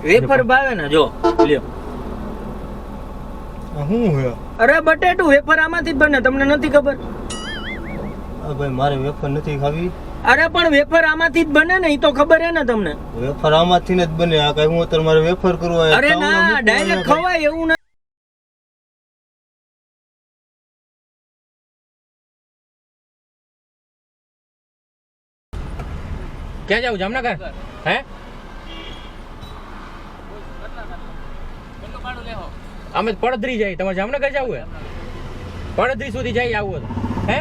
Wafer ભાવે ને જો લ્યો. શું હે? અરે બટેટું વેફર આમાંથી જ બને, તમને નથી ખબર? ભાઈ મારે વેફર નથી ખાવી. અરે પણ વેફર આમાંથી જ બને ને, ઈ તો ખબર હે ને તમને? વેફર આમાંથી જ બને. આ કઈ હું અત્યારે મારે વેફર કરવો હોય? અરે ના, ડાયરેક્ટ ખવાય એવું ના. ક્યાં જાવ? જામનગર? હે? અમે પડદરી જાય. તમારે જામનગર જવું હે? પડદરી સુધી જઈ આવું હે?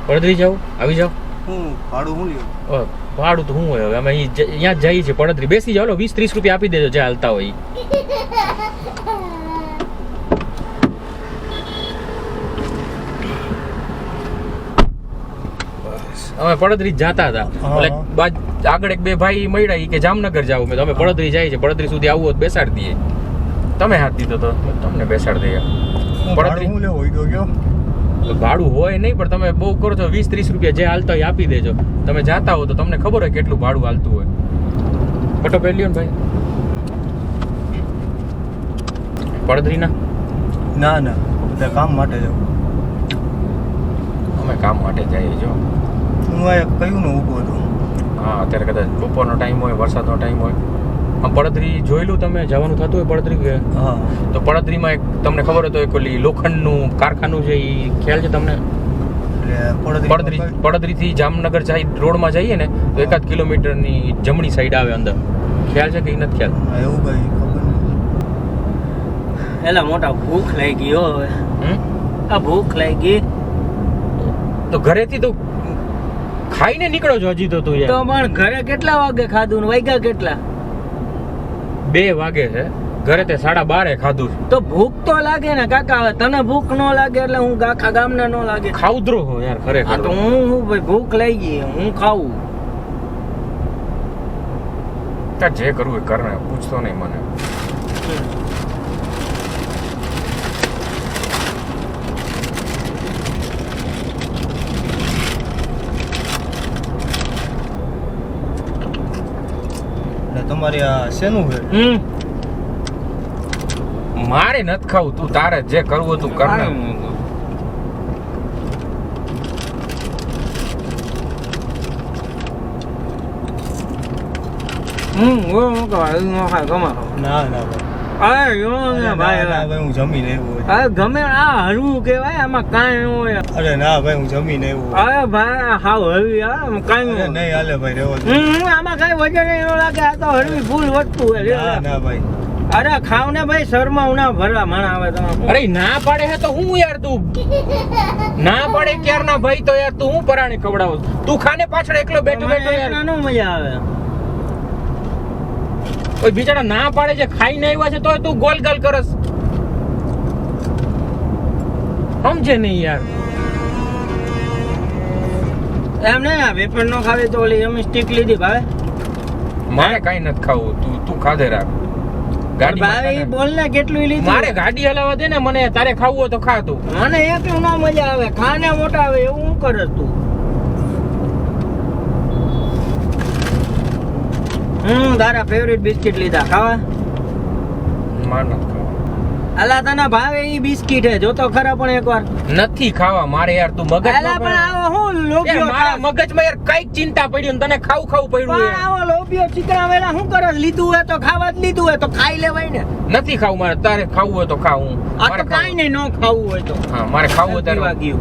પડદરી જાવ? આવી જાવ. હું ભાડું હું લ્યો? ભાડું તો શું હોય હવે, અમે અહીંયા જઈએ છીએ પડદરી. બેસી જાવ, 20-30 રૂપિયા આપી દેજો જે હાલતા હોય. અમે પડદરી જાતા હતા, એટલે આગળ એક બે ભાઈ મળ્યા કે જામનગર જાવ. મેં અમે પડદરી જાય છે, પડદરી સુધી આવવું હોય તો બેસાડી દઈએ. તમે હાથ દીધો તો તમને બેસાડી દઈએ. પડદરી હું લેવો હોય તો કયો? ભાડું હોય નહીં, પણ તમે બહુ કરો છો 20-30 રૂપિયા જે હાલતા હોય આપી દેજો. તમે જાતા હો તો તમને ખબર હોય કેટલું ભાડું હાલતું હોય. ફોટો પહેર્યો ને ભાઈ પડદરીના? ના ના, બધા કામ માટે જાવ. અમે કામ માટે જઈએ જો. હું આ કયું ને ઊભો હતો. હા, અત્યારે કદાચ બપોરનો ટાઈમ હોય, વરસાદનો ટાઈમ હોય. આમ પડદરી જોયેલું તમે? જવાનું થતું હોય પડદરી કે? હા. તો પડદરીમાં એક તમને ખબર હોય તો એક ઓલી લોખંડનું કારખાનું છે, એ ખ્યાલ છે તમને? પડદરીથી જામનગર જાય રોડમાં જઈએ ને તો 1 કિલોમીટરની જમણી સાઈડ આવે અંદર. ખ્યાલ છે કે નથી ખ્યાલ? એવું કઈ ખબર નહીં. એલા મોટા ભૂખ લાગી હો હવે. આ ભૂખ લાગી તો ઘરેથી તો ખાઈને નીકળો છો હજી તો તું તો પણ ઘરે કેટલા વાગે ખાધું ને વાગ્યા કેટલા? 2 વાગે છે. ઘરે તે 12:30 ખાધું છે. તો ભૂખ તો લાગે ને કાકા. હવે તને ભૂખ ન લાગે એટલે હું આખા ગામને ન લાગે. ખાવદ્રો હો યાર ખરેખર. તો હું ભાઈ ભૂખ લાગી હું ખાવું. તાર જે કરવું એ કર ને, પૂછતો નહીં મને. તમારે આ શેનું છે? મારે નથી ખાવું, તું તારે જે કરવું તું કર ને. ના ના ભાઈ, હું જમીને આવ્યો. ગમે આ હરવું કેવાય, આમાં કાંઈ ન હોય. અરે ના ભાઈ, હું જમીને આવ્યો. અરે ભાઈ હાવ હરવી કાંઈ નહીં હાલે ભાઈ, રહેવા દો. આમાં કઈ વજન ન લાગે. આ તો હરવી ફૂલ વસ્તુ હોય. ના ભાઈ, અરે ખાવ ને ભાઈ, શર્મા ઉના ભરવા માણા આવે તમે. અરે ના પાડે હે તો હું યાર, તું ના પાડે ક્યાર ના ભાઈ તો યાર તું હું પરાણે ખવડાવો? તું ખાને પાછળ એકલો બેઠો બેઠો યાર નો મજા આવે. કોઈ બિચારા ના પાડે છે, ખાઈને આવ્યા છે તોય તું ગોલ ગોલ કરસ. સમજે નહીં યાર. એમ નહીં, વેફર નો ખાવી તો ઓલી એમ સ્ટીક લીધી ભાવે. મારે કઈ નથી ખાવું, તું ખાધે રાખ. ગાડી બોલ ને કેટલું લીધું. મારે ગાડી હલાવવા દે ને મને. તારે ખાવું હોય તો ખા તું. મને એકલું ના મજા આવે. ખાને મોટા આવે એવું હું કરે તું? તારા ફેવરિટ બિસ્કિટ લીધા ખાવા. માર નથી ખાવા. અલા તને ભાવે ઈ બિસ્કિટ હે, જોતો ખરા પણ એકવાર. નથી ખાવા મારે યાર. તું મગજ અલા પણ આવો હું લોભિયો. મારા મગજમાં યાર કઈક ચિંતા પડી ને તને ખાવું પડ્યું પણ આવો લોભિયો ચિકરા વેલા શું કરે? લીધું હોય તો ખાવા જ લીધું હોય તો ખાઈ લેવાય ને. નથી ખાવું મારે. તારે ખાવું હોય તો ખાવું. આ તો કાઈ નહીં, ન ખાવું હોય તો. હા, મારે ખાવું હોય ત્યારે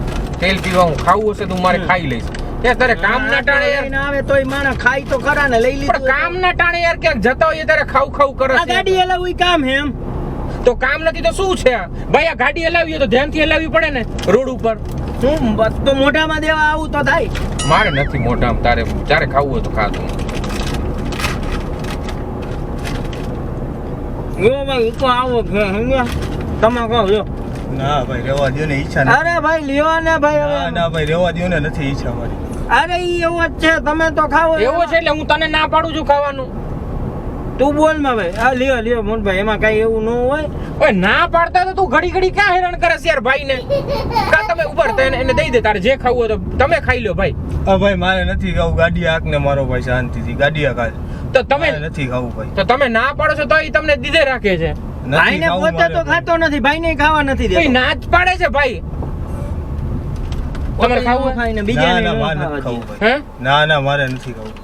તેલ પીવા હું ખાવું હશે તો મારે ખાઈ લઈશ. યાર તારે કામ ના ટાણે યાર ના આવે તોય માણસ ખાઈ તો ખરા ને. લઈ લીધું પણ કામ ના ટાણે યાર ક્યાંક જતા હોય ત્યારે ખાવું કરે આ ગાડી હલાવવી કામ હે એમ? તો કામ નથી તો શું છે ભાઈ? આ ગાડી હલાવી હોય તો ધ્યાનથી હલાવવી પડે ને રોડ ઉપર. હું તો મોઢામાં દેવા આવું તો થાય. મારે નથી મોઢામાં. તારે ખાવું હોય તો ખા તું. યો ભાઈ તો આવો તમે કહો યો. ના ભાઈ, રહેવા દો ને, ઈચ્છા નથી. અરે ભાઈ લ્યો ને ભાઈ. ના ભાઈ, રહેવા દો ને, નથી ઈચ્છા મારી. અરે ઈ એવો જ છે, તમે તો ખાવો. એવો છે એટલે હું તને ના પાડું છું ખાવાનું. તું બોલ માં ભાઈ. હા લ્યો મોહનભાઈ, એમાં કઈ એવું ન હોય. ઓય ના પાડતા તો તું ઘડી ઘડી ક્યાં હેરાન કરે છે યાર ભાઈને? કા તમે ઉભા રહો, એને દઈ દે, તારે જે ખાવું હોય તો તમે ખાઈ લો ભાઈ. હા ભાઈ મારે નથી ખાવું, ગાડી હાક ને મારો ભાઈ શાંતિથી ગાડી હાક હાલ. તો તમે મારે નથી ખાવું ભાઈ. તો તમે ના પાડો છો તો એ તમને દીધે રાખે છે. ભાઈને પોતે તો ખાતો નથી, ભાઈને ખાવા નથી ભાઈ દેતો. ના જ પાડે છે ભાઈ. તમારે ખાવું ખાય ને ના બીજાને ના ન મારે ખાવા નથી ખાવું દે. ભાઈ. હે ના ના મારે નથી ખાવું.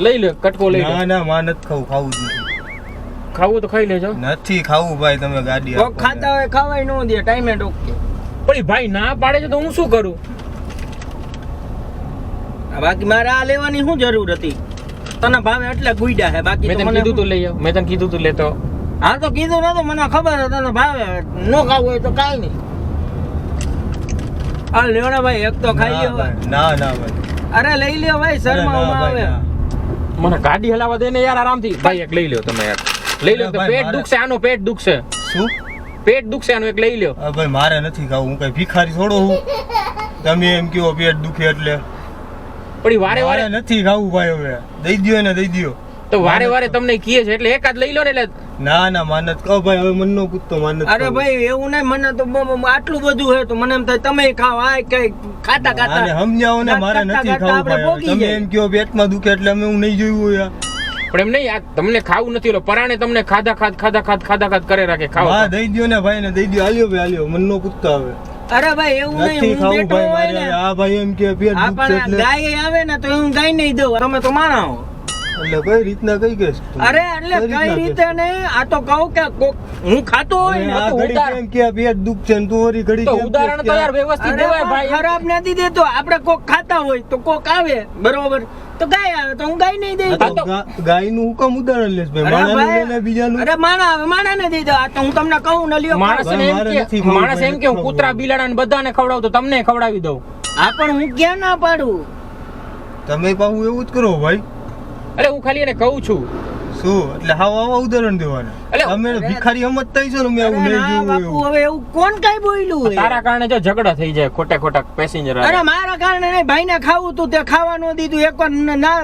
લઈ લો, કટકો લઈ લો. ના ના મારે નથી ખાવું, ખાવું જ નથી. ખાવું તો ખાઈ લેજો. નથી ખાવું ભાઈ, તમે ગાડી કોક ખાતા હોય ખાવાય ન દે, ટાઈમે ટોકે. પણ ઈ ભાઈ ના પાડે છે તો હું શું કરું? બાકી મારે આ લેવાની શું જરૂર હતી? તને ભાવે એટલે ગુઈડા હે, બાકી મેં તો તને મને કીધું તું લઈ આવ, મેં તને કીધું તું લેતો. હા તો કીધું નતું, મને ખબર હતી તને ભાવે. ન ખાવું હોય તો કાઈ નહીં. આ લ્યો ને ભાઈ, એક તો ખાઈ લ્યો ભાઈ. ના ના ભાઈ. અરે લઈ લ્યો ભાઈ, શર્મામાં ના આવે. ભાઈ, મને ગાડી હલાવા દે ને યાર આરામથી. ભાઈ એક લઈ લ્યો તમે યાર. લઈ લ્યો. તો ભાઈ, પેટ મારે- દુખશે, આનો પેટ દુખશે. શું? પેટ દુખશે આનું, એક લઈ લ્યો. હા ભાઈ મારે નથી ખાવું, હું કઈ ભિખારી થોડો હું. તમે એમ કહો પેટ દુખે એટલે. પણ ઈ વારે મારે વારે નથી ખાવું ભાઈ, હવે દઈ દ્યો ને દઈ દ્યો. તો વારે વારે તમને કહે છે એટલે એકાદ લઈ લો ને. એટલે ના ના માનત કહો ભાઈ, હવે મનનો પૂછતો માનત. અરે ભાઈ એવું નહીં, મને તો આટલું બધું હે તો મને એમ થાય તમે ખાવ. આ કઈ ખાતા આને ખાતા સમજાવો ને, મારે ખાતા નથી ખાતા ખાવું આપણે ભાઈ. પોગી તમે જાય. એમ કહો પેટમાં દુખે એટલે અમે હું નહીં જોયું હોય. પણ એમ નહીં, આ તમને ખાવું નથી. ઓલો પરાણે તમને ખાધા કરે રાખે. ખાઓ હા દઈ દ્યો ને ભાઈ ને દઈ દ્યો. આલ્યો ભાઈ આલ્યો, મનનો પૂછતો હવે. અરે ભાઈ એવું નથી નહીં, હું ખાવું બેઠો ભાઈ હોય મારે. ને આ ભાઈ એમ કે પેટ આ દુખશે પણ એટલે. ગાય આવે ને તો હું ગાય નહીં દઉં. તમે તો માણા હો. એટલે કઈ રીતના કઈ કેસ? અરે એટલે કઈ રીતે ને આ તો કહું કે હું ખાતો હોય ને આ તો ઘડી કેમ કે પેટ દુખશે ને તું વળી ઘડી તો કેમ ઉદાહરણ કે તો યાર વ્યવસ્થિત અરે દેવાય પણ ભાઈ. ખરાબ નથી દેતો. આપણે કોક ખાતા હોય તો કોક આવે બરોબર, તો ગાય આવે તો હું ગાય નહીં દઈ આ દઉં. તો ગાયનું હું કેમ ઉદાહરણ લેશ ભાઈ? અરે માણાનું ભાઈ, લે ને બીજાનું. અરે માણા આવે માણા ને દઈ દો. આ તો હું તમને કહું ને લ્યો. માણસ ભાઈ, એમ મારે કે નથી ખાવું, માણસ ભાઈ, એમ કે હું નથી કૂતરા ખાવું. બિલાડા ને બધાને ખવડાવું તો તમને ખવડાવી દઉં. આ પણ હું ક્યાં ના પાડું. તમે પાછું એવું જ કરો ભાઈ. એટલે હું ખાલી એને કહું છું. શું એટલે હાવ આવા ઉદાહરણ દેવાના? એટલે અમે ભિખારી સમજતા છો ને, અમે આવું અરે નહીં ના જોયું બાપુ, એવું. હવે એવું કોણ કઈ બોલ્યું હોય? તારા કારણે જો ઝઘડા થઈ જાય ખોટા પેસેન્જર. અરે મારા કારણે નહીં, ભાઈને ખાવું તું તે ખાવા ન દીધું. એકવાર ના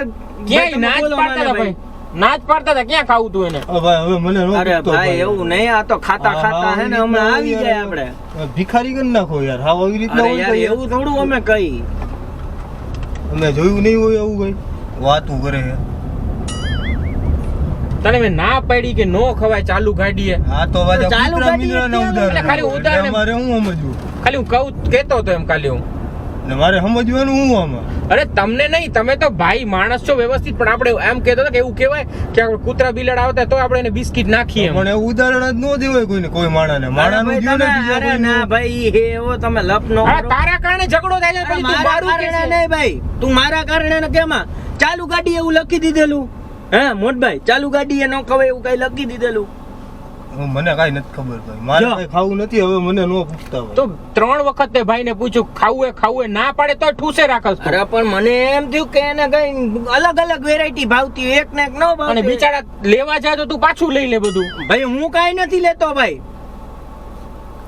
ક્યાંય ના જ પાડતા હતા ભાઈ. ના જ પાડતા હતા, ક્યાં ખાવું તું એને? હા ભાઈ હવે મને નો અરે પૂછતો ભાઈ એવું નહીં, આ તો ખાતા હા, ખાતા હે ને આવી હમણાં આવી રીતના જાય યાર. આપણે. ભિખારી કરી નાખો યાર. હાવ આવી રીતના અરે હોય યાર તો યાર. એવું થોડું અમે કહી. અમે જોયું નહીં હોય એવું ભાઈ. વાતું કરે છે. તને મેં ના પાડી કે નો ખવાય ચાલુ ગાડીએ. આ તો પાછા ચાલુ કૂતરા ગાડી મીંડળાના એટલે ઉદાહરણ. ખાલી ઉદાહરણ એટલે મારે હું સમજવું? ખાલી હું કહું કેતો હતો એમ ખાલી હું. ને મારે સમજવાનું હું આમાં? અરે તમને નહીં, તમે તો ભાઈ માણસ છો વ્યવસ્થિત. પણ આપણે એમ કહેતો હતો કે એવું કહેવાય કે આપણે કૂતરા બિલાડા આવતા તો આપણે એને બિસ્કિટ નાખીએ એમ. પણ એવું ઉદાહરણ જ ન દેવાય કોઈને, કોઈ માણાને. અરે માણાનું ભાઈ દ્યો ને તમે- બીજા અરે કોઈનું. ના ભાઈ હે એવો તમે લપ નો હા, કરો. તારા કારણે ઝઘડો થાય છે અરે પછી તું મારા મારું કારણે કહેશે. નહીં ભાઈ, તું મારા કારણે ને કેમાં ચાલુ ગાડી એવું લખી દીધેલું. હે મોટભાઈ, ચાલુ ગાડી એ ન ખવાય એવું કઈ લખી દીધેલું. મને કાઈ નથી ખબર ભાઈ. મારે જો. કઈ ખાવું નથી, હવે મને નો પૂછતા ભાઈ. તો 3 વખત તે ભાઈને પૂછ્યું ખાવું એ ના પાડે તો ઠૂસે રાખસ તું. અરે પણ મને એમ થયું કે એને કઈ અલગ અલગ વેરાયટી ભાવતી હોય, એક ને એક ન અને ભાવતી. બિચારા લેવા જાય તો તું પાછું લઈ લે બધું. ભાઈ હું કાઈ નથી લેતો ભાઈ.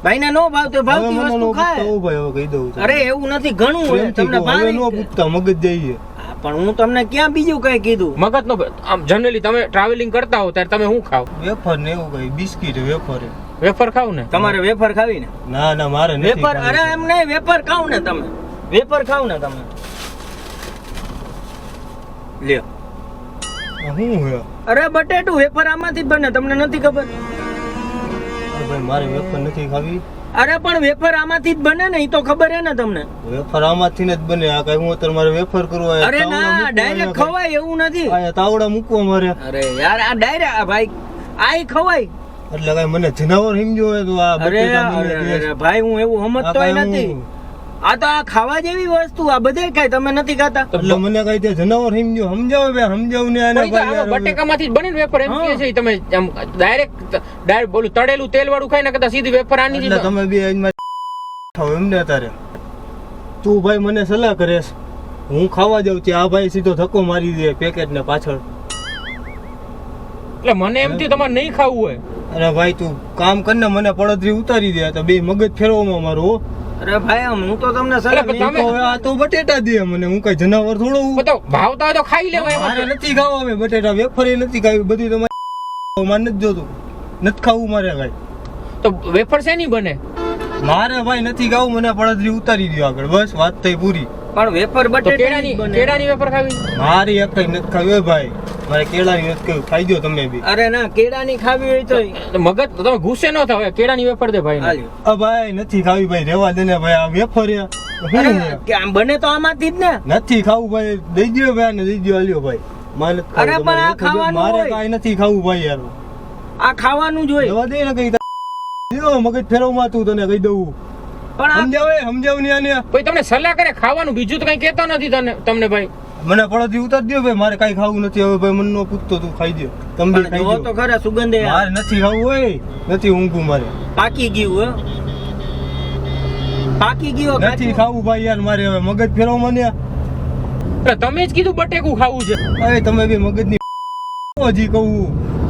ભાઈને નો ભાવતો હવે ભાવતી મને વસ્તુ નો પૂછતા ખાય. હું ભાઈ, હવે કહી દઉં છું. અરે એવું નથી, ઘણું હોય પ્રેમથી તમને કહું, હવે ભાવે નો કે- પૂછતા, મગજ જઈએ. હા, પણ હું તમને ક્યાં બીજું કઈ કીધું. મગજ નો આમ જનરલી તમે ટ્રાવેલિંગ કરતા હો ત્યારે તમે શું ખાવ? વેફર ને એવું કઈ, બિસ્કિટ વેફર. વેફર ખાવ ને? તમારે વેફર ખાવી ને? ના ના મારે નથી વેફર ખાવી. અરે એમ નહીં, વેફર ખાવ ને તમે. વેફર ખાવ ને તમે. લ્યો. હું હે? અરે બટેટું વેફર આમાંથી જ બને, તમને નથી ખબર? અરે ભાઈ મારે વેફર નથી ખાવી. અરે પણ વેફર આમાંથી જ બને ને, એ તો ખબર હે ને તમને? વેફર આમાંથી જ બને. આ કઈ હું અત્યારે મારે વેફર કરવું હોય, અરે તાવડા ના, મૂકવા ડાયરેક્ટ હોય, ખવાય એવું નથી. આ તાવડા મૂકવા મારે. અરે યાર આ ડાયરેક્ટ ભાઈ આય ખવાય. એટલે કઈ મને જનાવર સમજો હોય તો આ અરે બટેટા મને અરે, દે. અરે ભાઈ હું એવું આ સમજતોય કાંઈ નથી. હું- આ તો આ ખાવા જેવી વસ્તુ, આ બધે ખાય, તમે નથી ખાતા. એટલે મને કઈ તે જનાવર સમજો, સમજાવો બે, સમજાવું ને આને પણ ઈ તો ભાઈ આમાં યાર. બટેકામાંથી જ બને ને વેફર એમ હા. કહે છે ઈ. તમે આમ ડાયરેક્ટ બોલું તળેલું તેલ વાળું ખાઈ ને કરતા સીધી વેફર આની જ એટલે તમે બે આજમાં ખાવ એમ ને અત્યારે. તું ભાઈ મને સલાહ કરેશ, હું ખાવા જાઉં છું, આ ભાઈ સીધો ધક્કો મારી દે પેકેટ ને પાછળ. એટલે મને એમ થયું તમારે નહીં ખાવું હોય. અરે ભાઈ તું કામ કર ને, મને પડતરી ઉતારી દે તો બે મગજ ફેરવામાં મારું હો. અરે ભાઈ આમ હું તો તમને અરે પણ સલાહ તમે- તો હવે આ તો બટેટા દે મને, હું કઈ જનાવર થોડો હું. તો ભાવતા હોય તો ખાઈ લેવાય એમાં. મારે નથી ખાવા હવે બટેટા, વેફર નથી ખાવી, બધી તમારી મારે નથી જોતું, નથી ખાવું મારે ભાઈ. તો વેફર શેની બને? મારે ભાઈ નથી ખાવું, મને પડદરી ઉતારી દો આગળ, બસ વાત થઈ પૂરી. પણ વેફર તો બટેટાની કેળાની વેફર ખાવી? મારી એક કઈ નથી ખાવી હોય ભાઈ, મારે કેળાની નથી ખાવી, ખાઈ દો તમે બી. અરે ના, કેળાની ખાવી હોય તો મગજ તમે ગુસ્સે ન થાવ, કેળાની વેફર દે ભાઈ. હાલ્યો. ભાઈ નથી ખાવી ભાઈ, રેવા દે ને ભાઈ, આ વેફર અરે કે આમ બને તો આમાંથી જ ને. નથી ખાવું ભાઈ, દઈ દો ભાઈ ને દઈ દો, હાલ્યો ભાઈ. મારે નથી અરે ખાવું, પણ આ તમારે ખાવાનું મારે હોય. કાંઈ નથી ખાવું ભાઈ યાર. આ ખાવાનું જ હોય. રેવા દે ને કઈ લ્યો, મગજ ફેરવમાં તું તને કહી દઉં. પણ સમજાવ ને આને. કોઈ તમને સલાહ કરે ખાવાનું, બીજું તો કઈ કહેતો નથી તમને ભાઈ. મને પડદરી ઉતાર દો ભાઈ, મારે કાંઈ ખાવું નથી હવે ભાઈ, મને નો પૂછતો, તું ખાઈ દે. તમે બી ખાઈ જો દો. તો ખરા સુગંધે મારે નથી ખાવું હોય, નથી ઊંઘવું મારે. પાકી ગયું હો. પાકી ગયો નથી ખાવું ભાઈ યાર મારે હવે, મગજ ફેરવમાં ને. એટલે તમે જ કીધું બટેકું ખાવું છે. અરે તમે બે મગજની હજી કહું,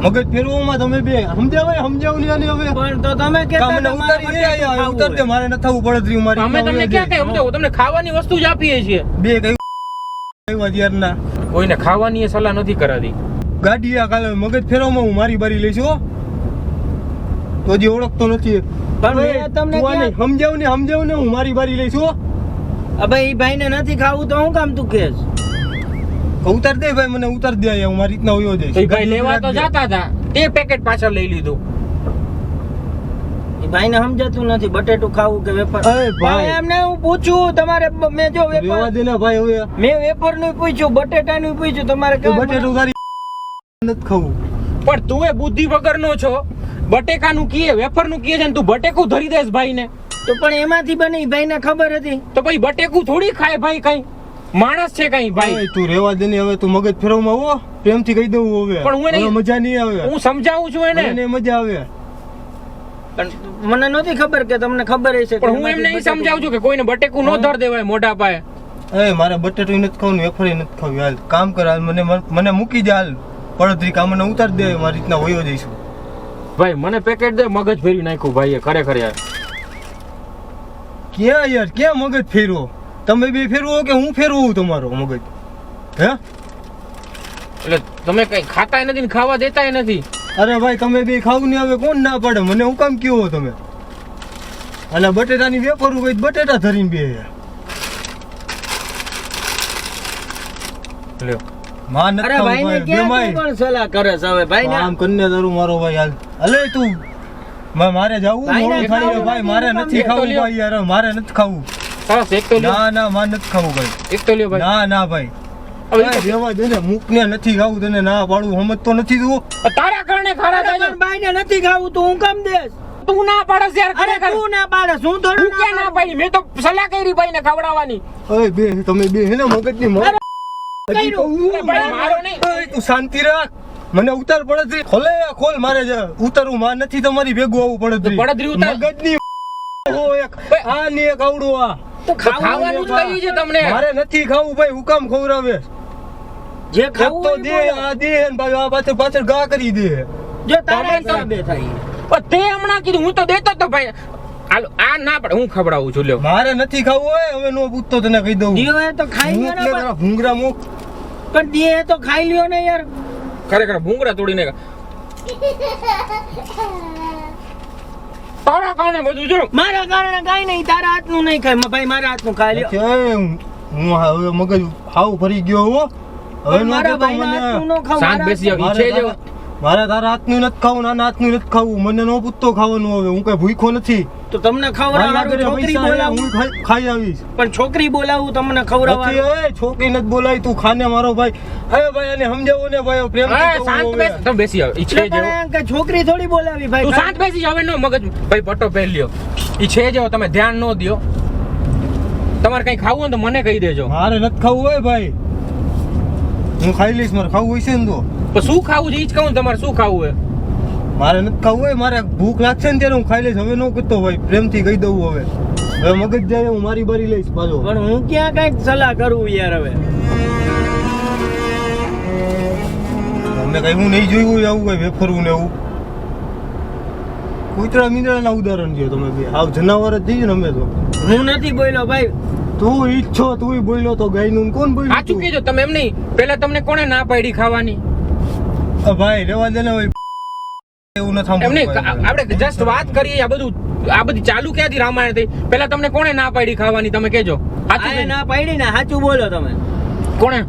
મગજ ફેરવવામાં તમે બે સમજાવ ને આને હવે. પણ તો તમે કા કહેતા મને તમારે ઉતારી દે બટેકું યાર, ખાવું ઉતાર દે, હોય. મારે નથી થવું પડદરી મારી. અમે તમને ક્યાં કઈ સમજાવું, તમને ખાવાની વસ્તુ જ આપીએ છીએ. બે કઈ યારના કોઈને ખાવાની એ સલાહ નથી કરાતી. ગાડી આ કાલે મગજ ફેરવવામાં હું મારી બારી લઈશ હો. તો હજી ઓળખતો નથી. પણ મેં તમને તું આને ક્યાં- સમજાવ ને હું મારી બારી લઈશ હો. હવે ઈ ભાઈને નથી ખાવું તો હું કામ તું કહેશ? ઉતાર દે ભાઈ, મને ઉતાર દે અહીંયા, હું મારી રીતના હોયો જઈશ. તો ઈ ભાઈ લેવા તો જતા હતા, તે પેકેટ પાછળ લઈ લીધું. ઈ ભાઈને સમજાતું નથી બટેટું ખાવું કે વેફર. અરે ભાઈ. પણ એમને હું પૂછું, તમારે મેં જો રેવા વેફર દે ને ભાઈ હવે. મેં વેફર નું પૂછ્યું, બટેટાનું પૂછ્યું, તમારે તું કેવું બટેટું તારી નથી ખાવું. પણ તું એ બુદ્ધિ વગરનો છો. બટેકાનું કીએ, વેફરનું કીએ છે ને તું બટેકું ધરી દેસ ભાઈને. તો પણ એમાંથી બને ઈ ભાઈને ખબર હતી. તો પછી બટેકું થોડી ખાય ભાઈ, કઈ માણસ છે કઈ ભાઈ. ભાઈ તું રેવા દે ને હવે, તું મગજ ફેરવમાં હો, પ્રેમથી કહી દઉં હવે. પણ હું એને- હવે મજા નહીં આવે. હું સમજાવું છું એને. એને મજા આવે. પણ મને નહોતી ખબર કે તમને ખબર હશે કે પણ હું એમાંથી એમને ઈ બટેટું- સમજાવું છું કે કોઈને બટેકું ન ધર દેવાય મોઢા પાયે. એ મારે બટેટું નથી ખાવું ને વેફર નથી ખાવી. હાલ કામ કર, હાલ મને મૂકી દે, હાલ પડદરી કા મને ઉતાર દે, મારી રીતના હોયો જઈશું. ભાઈ મને પેકેટ દે, મગજ ફેરવી નાખ્યું ભાઈ ખરેખર યાર. ક્યાં યાર, ક્યાં મગજ ફેરવો? તમે બે ફેરવો કે હું ફેરવું તમારો મગજ? હે એટલે તમે કઈ ખાતાય નથી ને ખાવા દેતાય નથી. અરે ભાઈ તમે બે ખાવું ને હવે કોણ ના પાડે? મને હું કામ કયો તમે? અને બટેટાની વેફર હોય બટેટા ધરીને બે લ્યો. માં નથી અરે ખાવું ભાઈને ભાઈ, ક્યાં બેમાય. તું પણ સલાહ કરે છે હવે ભાઈને? આમ કરીને તારું મારો ભાઈ હાલ. અલે તું મારે જાવું ભાઈને મોડું થાય ખાવું ભાઈ, મારે નથી, નથી એક તો ખાવું લ્યો. ભાઈ યાર, મારે નથી ખાવું. સરસ એક તો લ્યો, ના ના મારે નથી ખાવું ભાઈ. એક તો લ્યો ભાઈ. ના ના ભાઈ, હવે ભાઈ રેવા દે ને, મૂક ને, નથી ખાવું તને ના પાડું, સમજતો નથી તું. તારા કારણે ખરા અરે થાય પણ ભાઈને નથી ખાવું તો હું કામ દેશ? તું ના પાડસ યાર અરે ખરેખર. તું ના પાડે, હું થોડું હું ક્યાં ના પાડી? મેં તો સલાહ કરી ભાઈને ખવડાવવાની. ઓય બે તમે બે હે ને મગજની અરે, કર્યું. ભાઈ મારો નહીં. ઓય તું શાંતિ રાખ, મને ઉતાર પડદરી ખોલે, ખોલ, મારે ઉતારવું માં નથી, તમારી ભેગું આવું પડદરી. તો પડદરી ઉતાર. મગજની ઓ એક આ ને એક આવડું આ. તો તો ખાવાનું જ કહ્યું છે તમને. મારે નથી ખાવું ભાઈ, હુકામ ખવડાવે? જે એક ખાવું તો હોય દે, એ બોલો. આ દે ને ભાઈ આ પાછળ પાછળ ગા કરી દે. જો તારા તમે તો- હિસાબે થાય. પણ તે હમણાં કીધું, હું તો દેતો જ તો ભાઈ. હાલો આ ના પડે, હું ખવડાવું છું લ્યો. મારે નથી ખાવું હોય, હવે નો પૂછતો તને કહી દઉં. દિયો એ તો ખાઈ લ્યો ને, મૂક લે, ભૂંગરા મૂક. પણ દિયે એ તો ખાઈ લ્યો ને યાર. ખરેખર ભૂંગળા તોડીને તારા કારણે બધું જો. મારા કારણે કાઈ નહીં, તારા હાથનું નહીં ખાય ભાઈ, મારા હાથનું ખાઈ લ્યો. કે હું હવે મગજ હાવ ફરી ગયો હો. હવે પણ નો મારા કહેતો ભાઈના મને. હાથનું ન ખાવ, શાંત મારા બેસી જાવ. હાથનું. ઈ છે જો. મારે તારા હાથનું નથી ખાવું, નાના હાથનું નથી ખાવું, મને નો પૂછતો ખાવાનું. હવે હું કઈ ભૂખ્યો નથી. તો તમને ખવડાવવાનું મારા ઘરે છોકરી પૈસા આયા, બોલાવું, હું ખાઈ આવીશ. પણ છોકરી બોલાવું તમને નથી, ખવડાવવાનું. એ છોકરી નથી બોલાવી, તું ખાને મારો ભાઈ. હવે ભાઈ આને સમજાવો ને ભાઈ, પ્રેમથી હા, કહું શાંત હવે. બેસ. તમે બેસી જાવ. ઈ છે એટલે જેવો. પણ કે છોકરી થોડી બોલાવી ભાઈ. તું શાંત બેસી જાવ. હવે નો મગજ ભાઈ પટ્ટો પહેર લ્યો. ઈ છે જેવો, તમે ધ્યાન ન દ્યો. તમારે કઈ ખાવું હોય તો મને કહી દેજો. મારે નથી ખાવું હોય ભાઈ, હું ખાઈ લઈશ. મારે ખાવું હોય છે ને તો તો શું ખાવું છે ઈ જ કહું ને, તમારે શું ખાવું હોય. મારે નથી ખાવું હોય, મારે ભૂખ લાગશે ને ત્યારે હું ખાઈ લઈશ. હવે નો કહેતો ભાઈ, પ્રેમથી કહી દઉં. હવે હવે મગજ જાય, હું મારી બારી લઈશ પાછો. પણ હું ક્યાં કઈક સલાહ કરું યાર હવે. અમે કઈ હું નહીં જોયું હોય આવું કઈ વેફરવું ને એવું. કૂતરા મીંદડાના ઉદાહરણ છે તમે બે, આવ જનાવર જ જઈએ ને અમે તો. હું નથી બોલ્યો ભાઈ. તું ઈચ્છો, તું બોલ્યો તો ગાયનું ને કોણ બોલ્યું? સાચું કીધું તમે. એમ નહીં, પેલા તમને કોણે ના પાડી ખાવાની? ભાઈ રેવા દે ને ભાઈ, એવું ન થાંભવું એમ નહીં ભાઈ. આપણે જસ્ટ વાત કરીએ આ બધી ચાલુ ક્યાંથી રામાયણ થઈ પેલા તમને કોણે ના પાડી ખાવાની તમે કેજો સાચું આ છે? ના પાડી ને સાચું બોલો તમે. કોણે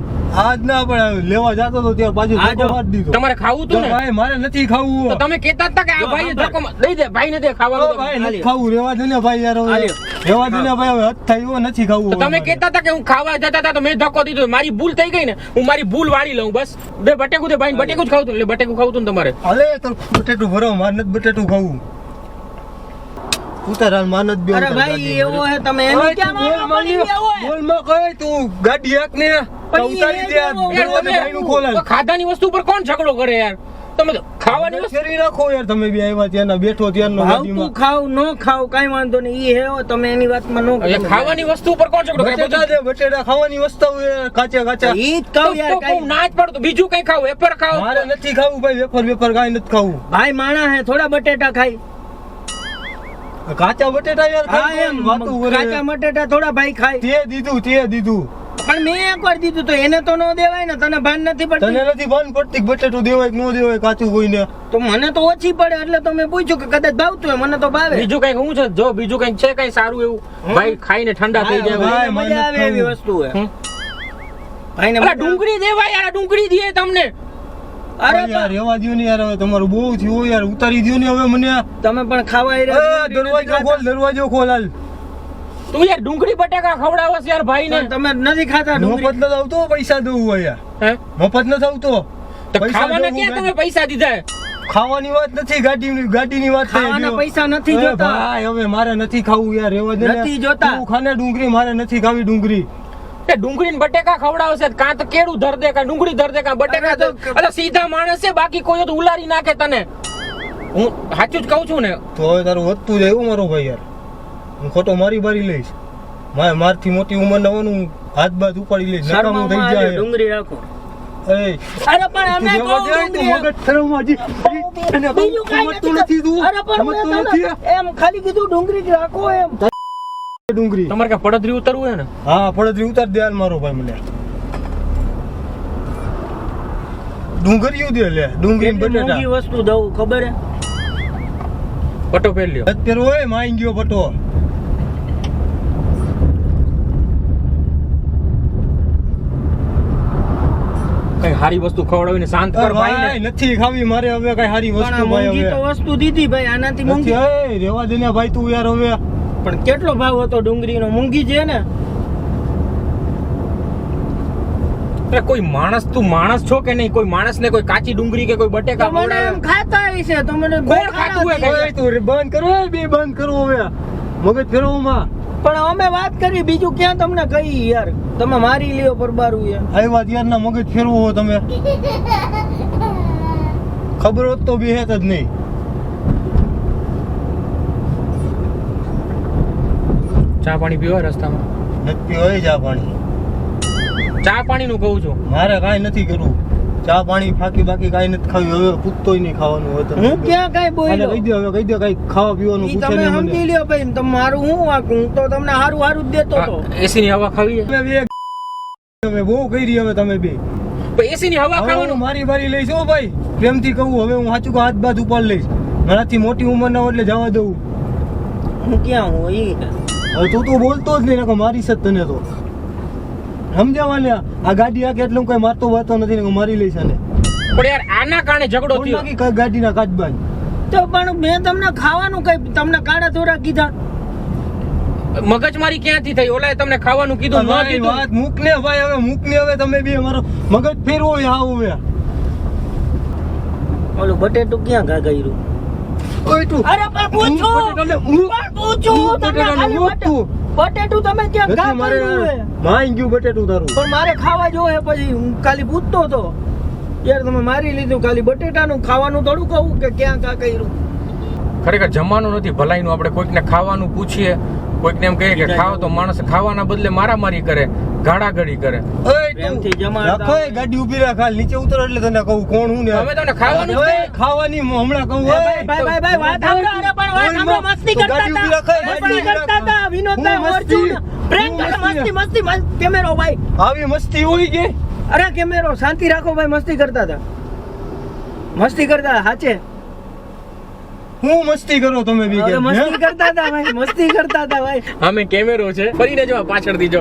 આજ ના પણ લેવા જતો તો ત્યાં પાછું આ જો, ધક્કો મારી દીધો. તમારે ખાવું તો તું ને ભાઈ મારે નથી તો ખાવું. તમે કહેતા હતા કે આ જો, ભાઈ સાંભળ. ધક્કો દઈ દે ભાઈ ને દે ઓ ખાવાનું ભાઈ તો. નથી ખાવું, રેવા દે ને ભાઈ યાર હવે. હાલ્યો. રેવા દે ને ભાઈ હવે હદ થાય એવો નથી ખાવું તો હવે તમે મારે. કહેતા હતા કે હું ખાવા જતા હતા તો મેં ધક્કો દીધો મારી ભૂલ થઈ ગઈ ને હું મારી ભૂલ વાળી લઉં બસ બે બટેકું દે ભાઈ બટેકું જ ખાવું તું એટલે બટેકું ખાવું તું ને તમારે હાલે તો બટેટું ભરો, મારે નથી બટેટું ખાવું. ઉતાર હાલ, માર નથી બેહવું અરે તાર ભાઈ ગાડી એવો ભરે. હે તમે ઓય, એનું તું ક્યાં બોલ માનો પડી માની, ગયા હોય? બોલમાં કહે તું ગાડી હાંક ને પણ ઉતારી એ દે આ જેવો યાર દરવાજો તમે ભાઈનું ખોલાય. ખાધાની વસ્તુ ઉપર કોણ ઝઘડો કરે યાર તમે તો ખાવાની વસ્તુ ફેરવી નાખો યાર, તમે બી આવ્યા ત્યાંના બેઠો ત્યાંનો ભાવતું ગાડીમાં. ખાવ ન ખાવ કઈ વાંધો નહીં ઈ હે હો, તમે એની વાતમાં ન હવે ખાવાની વસ્તુ ઉપર કોણ ઝઘડો કરે બટેટા દે, બટેટા ખાવાની વસ્તુ છે, કાચા કાચા. ઈ જ કહું યાર તો કહું ના જ પડતું બીજું કઈ ખાવ વેફર ખાવ મારે નથી ખાવું ભાઈ, વેફર કાંઈ નથી ખાવું. ભાઈ માણા હે થોડા બટેટા ખાય. કાચા બટેટા યાર હા ખાઈ એમ વાતું કરે. કાચા બટેટા થોડા ભાઈ ખાય. તે દીધું પણ મેં એકવાર દીધું તો એને તો ન દેવાય ને, તને ભાન નથી તને પડતી નથી ભાન પડતી કે બટેટું દેવાય કે ન દેવાય કાચું કોઈને. તો મને તો ઓછી પડે એટલે તો મેં પૂછ્યું કે કદાચ ભાવતું હોય, મને તો ભાવે. બીજું કઈ હું છે જો બીજું કઈ છે કઈ સારું એવું ભાઈ ખાઈને ઠંડા થઈ જાય ભાઈ, ભાઈ મજા આવે એવી વસ્તુ હે. હમ. ભાઈને અલા મજા- ડુંગળી દેવા યાર આ ડુંગળી દે તમને અરે યાર રેવા દ્યો ને યાર, હવે તમારું બહુ થયું યાર, ઉતારી દ્યો ને હવે મને. તમે પણ ખાવા એ, દરવાજો ખોલ હાલ. તું યાર ડુંગળી બટાકા ખવડાવસ યાર ભાઈ ને તમે નથી ખાતા ડુંગળી. મફત નથી આવતો, પૈસા દઉં યાર. હે મફત નથી આવતો. તો પૈસા ખાવાના દઉં ક્યાં ગાડી- તમે પૈસા દીધા ખાવાની વાત નથી, ગાડીની વાત થઈ ખાવાના ગયો. પૈસા નથી એ જોતા. ભાઈ હવે મારે નથી ખાવું યાર, રેવા દે ને. નથી જોતા. તું ખાને ડુંગળી, મારે નથી ખાવી ડુંગળી. એ ડુંગળી ને બટેકા ખવડાવશે કાં તો કેળું ધર દે કાં ડુંગળી ધર દે કાં બટેકા અરે તો અરે સીધા માણસ છે બાકી કોઈ તો ઉલારી નાખે તને હું સાચું જ કહું છું ને તો હવે તારું વધતું જાય એવું મારો ભાઈ યાર. હું ખોટો મારી બારી લઈશ. મારથી મોટી ઉંમર ના હોય ને હું હાથ બાથ ઉપાડી લઈશ, નકામું શરમામાં થઈ આલ્યો, જાય. ડુંગળી રાખો. એ, અરે પણ અમે તું કહું રેવા દે, તું ડુંગળી મગજ ખરાબમાં હજી- એને બહુ બીજું કાંઈ સમજતું નથી. નથી તું. અરે પણ મેં સમજતું તને નથી. એમ ખાલી કીધું ડુંગળી જ રાખો એમ. ડુંગળી તમારે કે પડદરી ઉતરવું હે ને હા પડદરી ઉતાર દે હાલ મારો ભાઈ મને. ડુંગળીયું દે લે, ડુંગળી ને કેટલી બટેટા. મોંઘી વસ્તુ દઉં ખબર હે? પટો પહેર લ્યો અત્યારે હોય માઈ ગયો પટો. કઈ સારી વસ્તુ ખવડાવીને શાંત કર ભાઈ ભાઈ ને નથી ખાવી મારે હવે કઈ સારી પણ આ વસ્તુ ભાઈ મોંઘી તો હવે વસ્તુ દીધી ભાઈ, આનાથી મોંઘી. નથી. એ, રેવા દે ને ભાઈ તું યાર હવે. પણ કેટલો ભાવ હતો ડુંગળીનો? મોંઘી છે ને. અરે કોઈ માણસ તું માણસ છો કે નહીં કોઈ માણસ ને કોઈ કાચી ડુંગળી કે કોઈ બટેકા તમને એમ ખવડાવે ખાતા હશે તો મને કોણ ખાતું હોય? ઓય, તું બંધ કરો, એ બે બંધ કરો હવે. મગજ ફેરવવામાં પણ અમે વાત કરી બીજું ક્યાં તમને કહી યાર, તમે મારી લ્યો પરબારું યાર. આવ્યા ત્યારના મગજ ફેરવો હો તમે. ખબર હોત તો બેહેત જ નહીં. ચા પાણી પીવા રસ્તામાં નથી હોય ચા પાણી. ચા પાણી નું કહું છું મારે કાંઈ નથી કરવું. ચા પાણી ફાકી બાકી કાંઈ નથી ખાવી. હવે પૂછતોય નહીં ખાવાનું હોય તો. હું ક્યાં કાંઈ આને બોલ્યો? કહી દે, હવે કહી દે, કાંઈ ખાવા પીવાનું ઈ પૂછે તમે નહીં સમજી મને. લ્યો ભાઈ, તમે મારું હું વાંકું? હું તો તમને હારું હારું જ દેતો હતો. એસી ની હવા ખાવી તમે બે તમે બહુ કરી હવે તમે બે. એસી ની હવા હવે હું ખાવાનું મારી બારી લઈશ હો ભાઈ, પ્રેમથી કહું. હવે હું સાચું કહું, હાથ બાથ ઉપાડ લઈશ. મારાથી મોટી ઉંમર ના હોય એટલે જવા દઉં. હું ક્યાં હું ઈ હવે તું તો બોલતો જ નહીં, નકર મારીશ જ તને તો. સમજાવવાને આ ગાડી આ કેટલું કઈ મારતો વાતો નથી ને મારી લઈશ આને. પણ યાર આના કારણે ઝઘડો કોણ થયો નાખી કાંઈ ગાડીના કાચ બાંધ. તો પણ મેં તમને ખાવાનું કઈ તમને કાળા ધોરા કીધા? મગજમારી ક્યાંથી થઈ ઓલાએ તમને ખાવાનું કીધું ન ભાઈ, દીધું વાત મૂક ને ભાઈ, હવે મૂક ને હવે તમે બે મારો મગજ ફેરવો આવ હવે. ઓલું બટેટું ક્યાં ઘા ગયું? ઓય તું અરે પણ પૂછો, બટેટાને મૂક. પણ પૂછો તમને બટેટાને ખાલી મૂક તું. બટેટું તમે ક્યાં ઘા નથી મારે કર્યું હે? માઈ ગયું બટેટું તારું. પણ મારે ખાવા જોવે પછી હું ખાલી પૂછતો હતો યાર, તમે મારી લીધું ખાલી બટેટાનું ખાવાનું થોડું કહું કે ક્યાં કા કર્યું? ખરેખર જમવાનું નથી ભલાઈનું આપણે કોઈકને ખાવાનું પૂછીએ કોઈકને એમ કહીએ કે ખાવ તો માણસ ખાવાના બદલે મારામારી કરે ગાળાગળી કરે ઓય તું પ્રેમથી જમાડતા રાખો એ ગાડી ઊભી રાખ, હાલ નીચે ઉતર એટલે તને કહું કોણ હું ને. અમે તમને ખાવાનું જ ઓય, કહીએ. ખાવાની હમણાં કહું. ભાઈ ભાઈ ભાઈ ભાઈ વાત સાંભળો. અરે પણ વાત સાંભળો, મસ્તી તું કરતા ગાડી ઊભી હતા, રાખ, મસ્તી કરતા હતા વિનોદભાઈ હું મસ્તી? અર્જુન પ્રેન્ક કરે, હું મસ્તી મસ્તી મસ્તી કેમેરો ભાઈ, આવી મસ્તી હોય કે અરે કેમેરો શાંતિ રાખો ભાઈ, મસ્તી કરતા હતા, મસ્તી કરતા હતા, સાચે હું મસ્તી કરો તમે બી અરે કેમ મસ્તી કરતા હતા ભાઈ, મસ્તી કરતા હતા ભાઈ. સામે કેમેરો છે, ફરીને જો આ પાછળથી જો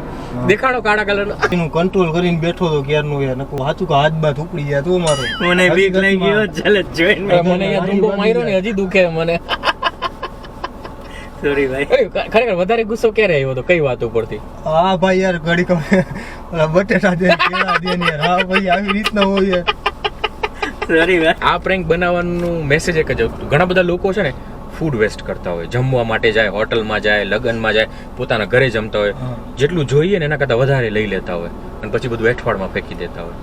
દેખાડો કાળા કલરનો. એનું કંટ્રોલ કરીને બેઠો તો ક્યારનું યાર નકુ હાચું કે હાથ બાથ ઉપડી ગયા તું મારો મને બીક લાગી ગયો, ચાલે જોઈને મને અહીંયા ધુંબો માર્યો ને હજી દુખે મને. સોરી ભાઈ. અરે, ખરેખર વધારે ગુસ્સો ક્યારે આવ્યો હતો, કઈ વાત ઉપરથી? હા ભાઈ યાર ઘડી ઓલા બટેટા દે કેળા દે ને યાર હા ભાઈ આવી રીતના હોય યાર સોરી ભાઈ. આ પ્રેન્ક બનાવવાનું મેસેજ એક જ હતું. ઘણા બધા લોકો છે ને ફૂડ વેસ્ટ કરતા હોય, જમવા માટે જાય, હોટલમાં જાય, લગ્નમાં જાય, પોતાના ઘરે જમતા હોય, હા. જેટલું જોઈએ ને એના કરતાં વધારે લઈ લેતા હોય અને પછી બધું એઠવાડમાં ફેંકી દેતા હોય.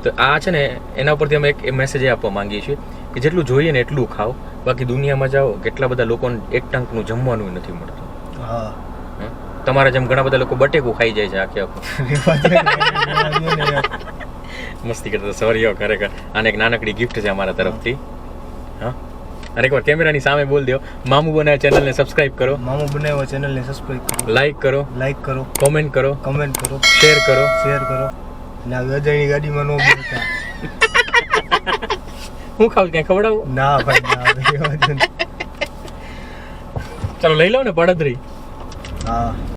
તો આ છે ને એના ઉપરથી અમે એક મેસેજ આપવા માંગીએ છીએ કે જેટલું જોઈએ ને એટલું ખાઓ. બાકી દુનિયામાં જાઓ, કેટલા બધા લોકોને એક ટંકનું જમવાનું નથી મળતું. હા હં? તમારા જેમ ઘણા બધા લોકો બટેકું ખાઈ જાય છે આખે આખું. મસ્તી કરતા સોરી હો, ખરેખર આને એક નાનકડી ગિફ્ટ છે અમારા તરફથી. હા, અને એકવાર કેમેરાની સામે બોલ દો, મામુ બનાવે ચેનલને સબસ્ક્રાઇબ કરો, મામો બનાવ્યો ચેનલને સબસ્ક્રાઇબ કરો, લાઈક કરો, લાઈક કરો, કોમેન્ટ કરો, કમેન્ટ કરો, શેર કરો. શેર કરો અને આ ગજાની ગાડીમાં નો બોલતા. હું ખાવ કઈ ખવડાવું? ના ભાઈ ના ભાઈ, એ વાત નથી. ચાલો લઈ લો ને પડદરી. હા